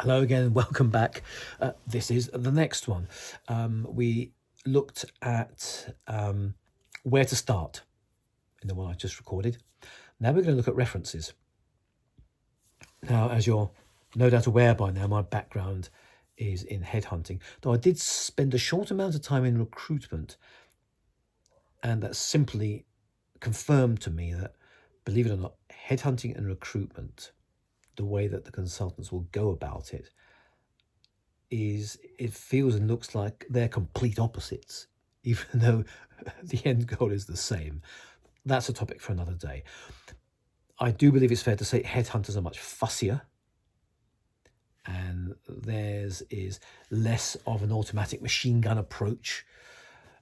Hello again, welcome back. This is the next one. We looked at where to start in the one I just recorded. Now we're going to look at references. Now, as you're no doubt aware by now, my background is in headhunting, though I did spend a short amount of time in recruitment, and that simply confirmed to me that, believe it or not, headhunting and recruitment, the way that the consultants will go about it, it feels and looks like they're complete opposites, even though the end goal is the same. That's a topic for another day. I do believe it's fair to say headhunters are much fussier, and theirs is less of an automatic machine gun approach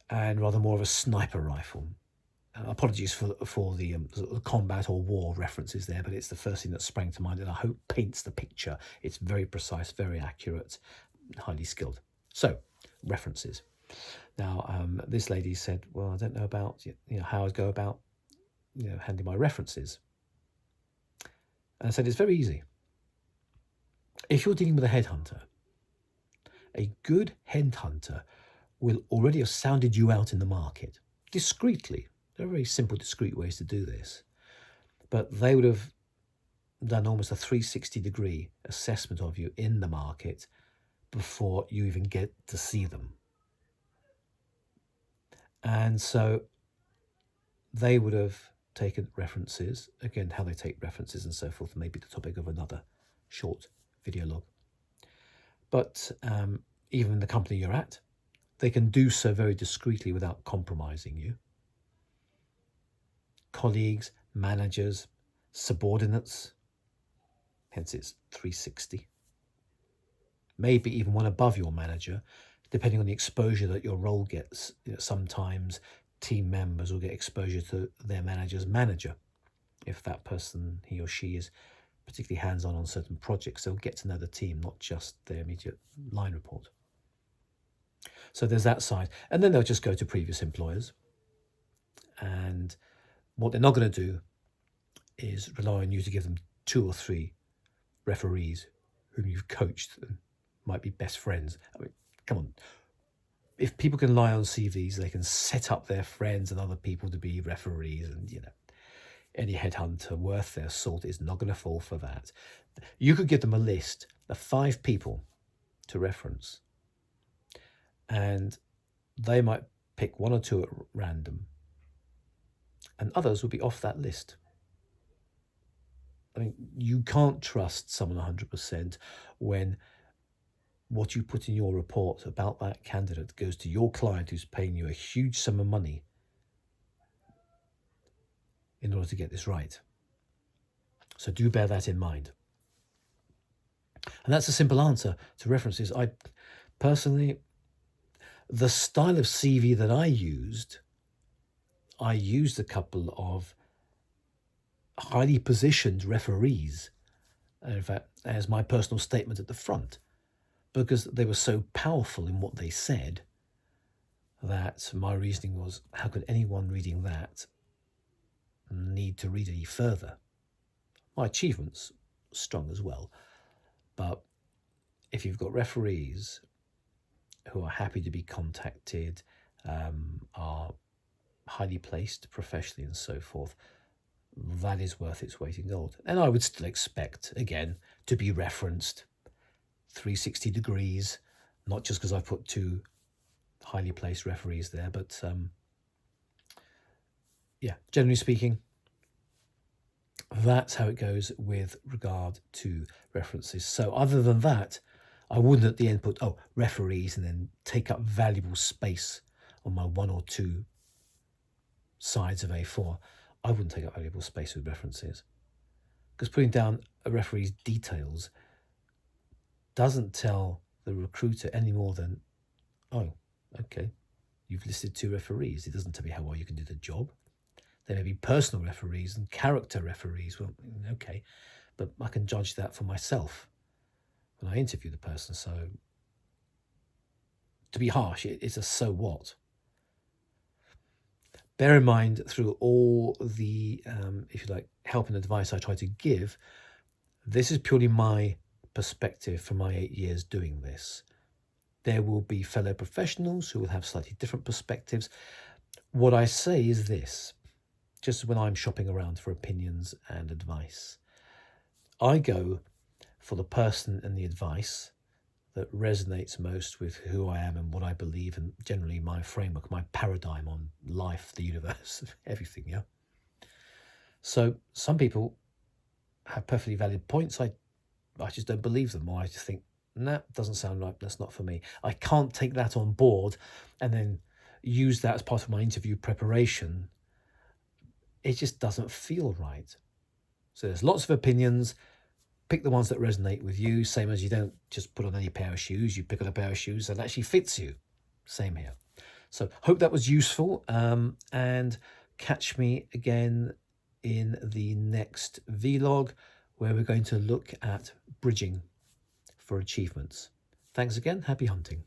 and rather more of a sniper rifle. Apologies for the sort of combat or war references there, but it's the first thing that sprang to mind, and I hope paints the picture. It's very precise, very accurate, highly skilled. So, references. Now, this lady said, "Well, I don't know about how I'd go about handling my references." And I said, "It's very easy. If you're dealing with a headhunter, a good headhunter will already have sounded you out in the market discreetly. There are very simple, discreet ways to do this, but they would have done almost a 360-degree assessment of you in the market before you even get to see them. And so they would have taken references. Again, how they take references and so forth may be the topic of another short video log. But even the company you're at, they can do so very discreetly without compromising you. Colleagues, managers, subordinates, hence it's 360. Maybe even one above your manager, depending on the exposure that your role gets. Sometimes team members will get exposure to their manager's manager. If that person, he or she, is particularly hands-on certain projects, they'll get to know the team, not just their immediate line report. So there's that side. And then they'll just go to previous employers. And what they're not going to do is rely on you to give them 2 or 3 referees whom you've coached and might be best friends. I mean, come on. If people can lie on CVs, they can set up their friends and other people to be referees, and any headhunter worth their salt is not going to fall for that. You could give them a list of 5 people to reference, and they might pick 1 or 2 at random, and others will be off that list. I mean, you can't trust someone 100% when what you put in your report about that candidate goes to your client who's paying you a huge sum of money in order to get this right. So do bear that in mind. And that's a simple answer to references. I personally, the style of CV that I used a couple of highly positioned referees, in fact, as my personal statement at the front, because they were so powerful in what they said that my reasoning was, how could anyone reading that need to read any further? My achievements strong as well, but if you've got referees who are happy to be contacted, are highly placed professionally and so forth, that is worth its weight in gold. And I would still expect, again, to be referenced 360 degrees, not just because I've put 2 highly placed referees there, but generally speaking, that's how it goes with regard to references. So other than that, I wouldn't at the end put, referees, and then take up valuable space on my 1 or 2 sides of A4. I wouldn't take up valuable space with references, because putting down a referee's details doesn't tell the recruiter any more than, okay, you've listed 2 referees. It doesn't tell me how well you can do the job. There may be personal referees and character referees. Well, okay, but I can judge that for myself when I interview the person. So to be harsh, it's a so what. Bear in mind, through all the, if you like, help and advice I try to give, this is purely my perspective from my 8 years doing this. There will be fellow professionals who will have slightly different perspectives. What I say is this, just when I'm shopping around for opinions and advice, I go for the person and the advice that resonates most with who I am and what I believe, and generally my framework, my paradigm on life, the universe, everything, yeah? So some people have perfectly valid points. I just don't believe them, or I just think, nah, doesn't sound right, that's not for me. I can't take that on board and then use that as part of my interview preparation. It just doesn't feel right. So there's lots of opinions. Pick the ones that resonate with you, same as you don't just put on any pair of shoes, you pick on a pair of shoes that actually fits you. Same here. So hope that was useful, and catch me again in the next vlog where we're going to look at bridging for achievements. Thanks again. Happy hunting.